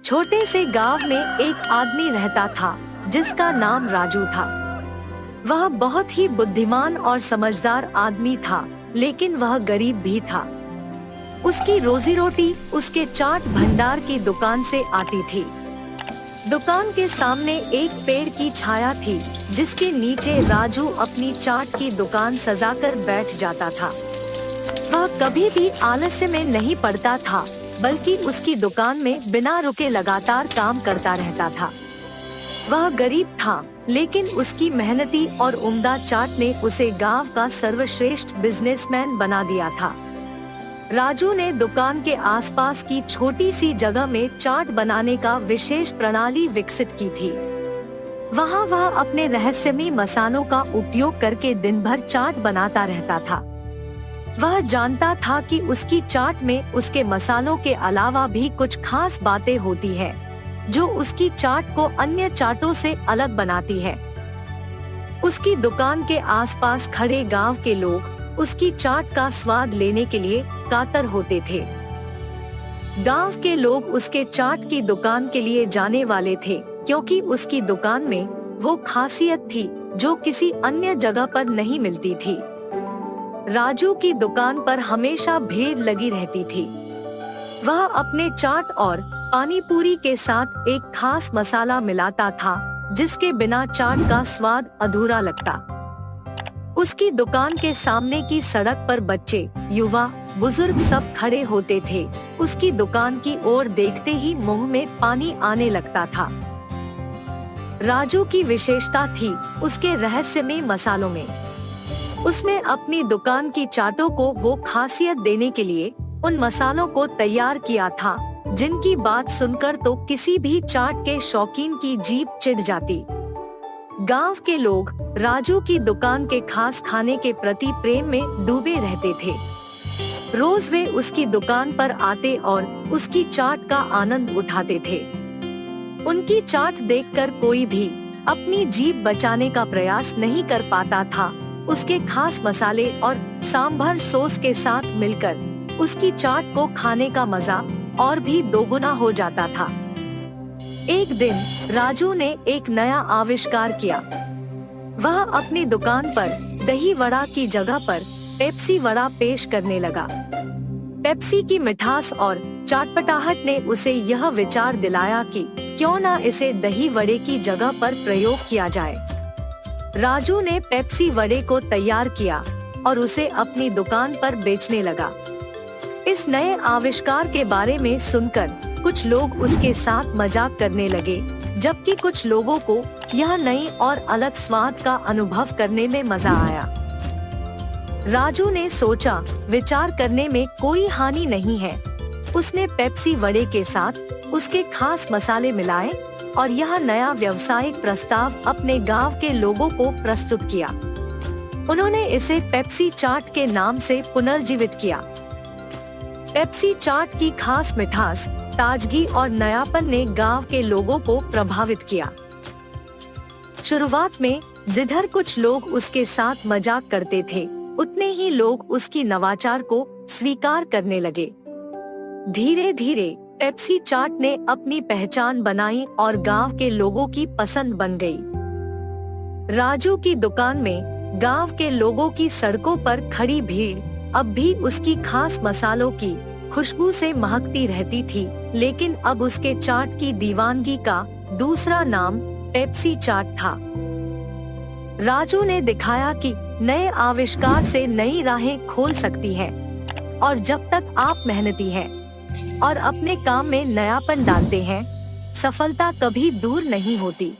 छोटे से गांव में एक आदमी रहता था जिसका नाम राजू था। वह बहुत ही बुद्धिमान और समझदार आदमी था, लेकिन वह गरीब भी था। उसकी रोजी रोटी उसके चाट भंडार की दुकान से आती थी। दुकान के सामने एक पेड़ की छाया थी, जिसके नीचे राजू अपनी चाट की दुकान सजाकर बैठ जाता था। वह कभी भी आलस्य में नहीं पड़ता था, बल्कि उसकी दुकान में बिना रुके लगातार काम करता रहता था। वह गरीब था, लेकिन उसकी मेहनती और उम्दा चाट ने उसे गांव का सर्वश्रेष्ठ बिजनेसमैन बना दिया था। राजू ने दुकान के आसपास की छोटी सी जगह में चाट बनाने का विशेष प्रणाली विकसित की थी। वहाँ वह अपने रहस्यमयी मसालों का उपयोग करके दिन भर चाट बनाता रहता था। वह जानता था कि उसकी चाट में उसके मसालों के अलावा भी कुछ खास बातें होती हैं, जो उसकी चाट को अन्य चाटों से अलग बनाती है। उसकी दुकान के आसपास खड़े गांव के लोग उसकी चाट का स्वाद लेने के लिए कातर होते थे। गांव के लोग उसके चाट की दुकान के लिए जाने वाले थे, क्योंकि उसकी दुकान में वो खासियत थी जो किसी अन्य जगह पर नहीं मिलती थी। राजू की दुकान पर हमेशा भीड़ लगी रहती थी। वह अपने चाट और पानी पूरी के साथ एक खास मसाला मिलाता था, जिसके बिना चाट का स्वाद अधूरा लगता। उसकी दुकान के सामने की सड़क पर बच्चे, युवा, बुजुर्ग सब खड़े होते थे। उसकी दुकान की ओर देखते ही मुंह में पानी आने लगता था। राजू की विशेषता थी उसके रहस्यमयी मसालों में। उसने अपनी दुकान की चाटों को वो खासियत देने के लिए उन मसालों को तैयार किया था, जिनकी बात सुनकर तो किसी भी चाट के शौकीन की जीभ चिढ़ जाती। गांव के लोग राजू की दुकान के खास खाने के प्रति प्रेम में डूबे रहते थे। रोज वे उसकी दुकान पर आते और उसकी चाट का आनंद उठाते थे। उनकी चाट देखकर कोई भी अपनी जीभ बचाने का प्रयास नहीं कर पाता था। उसके खास मसाले और सांभर सॉस के साथ मिलकर उसकी चाट को खाने का मजा और भी दोगुना हो जाता था। एक दिन राजू ने एक नया आविष्कार किया। वह अपनी दुकान पर दही वड़ा की जगह पर पेप्सी वड़ा पेश करने लगा। पेप्सी की मिठास और चटपटाहट ने उसे यह विचार दिलाया कि क्यों न इसे दही वड़े की जगह पर प्रयोग किया जाए। राजू ने पेप्सी वड़े को तैयार किया और उसे अपनी दुकान पर बेचने लगा। इस नए आविष्कार के बारे में सुनकर कुछ लोग उसके साथ मजाक करने लगे, जबकि कुछ लोगों को यह नई और अलग स्वाद का अनुभव करने में मजा आया। राजू ने सोचा, विचार करने में कोई हानि नहीं है। उसने पेप्सी वड़े के साथ उसके खास मसाले मिलाए और यह नया व्यावसायिक प्रस्ताव अपने गांव के लोगों को प्रस्तुत किया। उन्होंने इसे पेप्सी चाट के नाम से पुनर्जीवित किया। पेप्सी चाट की खास मिठास, ताजगी और नयापन ने गांव के लोगों को प्रभावित किया। शुरुआत में जिधर कुछ लोग उसके साथ मजाक करते थे, उतने ही लोग उसकी नवाचार को स्वीकार करने लगे। धीरे धीरे पेप्सी चाट ने अपनी पहचान बनाई और गांव के लोगों की पसंद बन गई। राजू की दुकान में गांव के लोगों की सड़कों पर खड़ी भीड़ अब भी उसकी खास मसालों की खुशबू से महकती रहती थी, लेकिन अब उसके चाट की दीवानगी का दूसरा नाम पेप्सी चाट था। राजू ने दिखाया कि नए आविष्कार से नई राहें खोल सकती हैं, और जब तक आप मेहनती हैं और अपने काम में नयापन डालते हैं, सफलता कभी दूर नहीं होती।